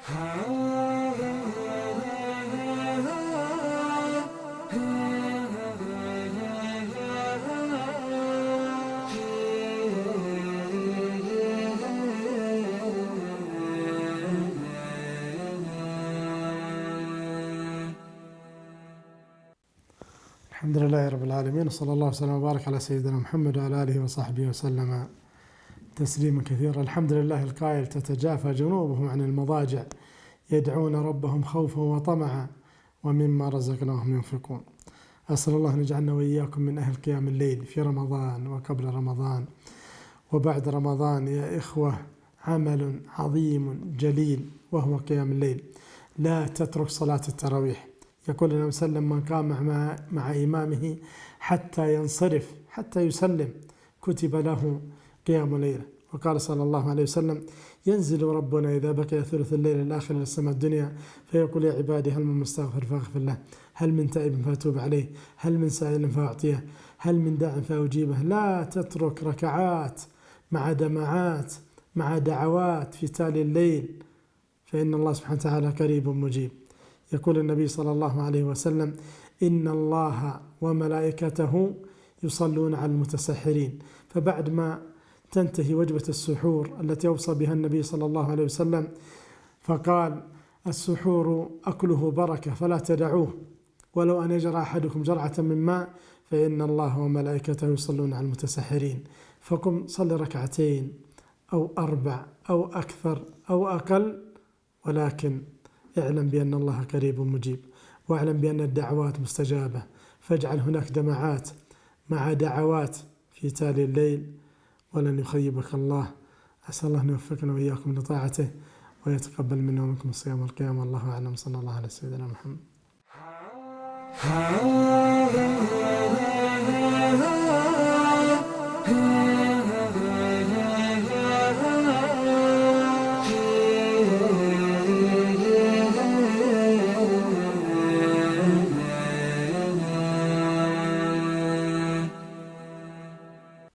الحمد لله رب العالمين، صلى الله وسلم وبارك على سيدنا محمد وعلى آله وصحبه وسلم تسليما كثيرا. الحمد لله القائل: تتجافى جنوبهم عن المضاجع يدعون ربهم خوفا وطمعا ومما رزقناهم ينفقون. أسأل الله أن يجعلنا وإياكم من أهل قيام الليل في رمضان وقبل رمضان وبعد رمضان. يا إخوة، عمل عظيم جليل وهو قيام الليل. لا تترك صلاة التراويح. يقول النبي صلى الله عليه وسلم: من قام مع إمامه حتى ينصرف حتى يسلم كتب له قيام ليلة. وقال صلى الله عليه وسلم: ينزل ربنا إذا بقي ثلث الليل الآخر إلى السماء الدنيا فيقول: يا عبادي، هل من مستغفر فاغفر له، هل من تائب فأتوب عليه، هل من سائل فأعطيه، هل من داع فأجيبه. لا تترك ركعات مع دمعات مع دعوات في تالي الليل، فإن الله سبحانه وتعالى قريب مجيب. يقول النبي صلى الله عليه وسلم: إن الله وملائكته يصلون على المتسحرين. فبعد ما تنتهي وجبة السحور التي أوصى بها النبي صلى الله عليه وسلم فقال: السحور أكله بركة فلا تدعوه، ولو أن يجرى أحدكم جرعة من ماء فإن الله وملائكته يصلون على المتسحرين. فقم صل ركعتين أو 4 أو أكثر أو أقل، ولكن اعلم بأن الله قريب مجيب، واعلم بأن الدعوات مستجابة. فاجعل هناك دمعات مع دعوات في تالي الليل، ولن يخيبك الله. أسأل الله أن يوفقنا وإياكم لطاعته ويتقبل منا ومنكم الصيام والقيام. والله أعلم. صلى الله على سيدنا محمد.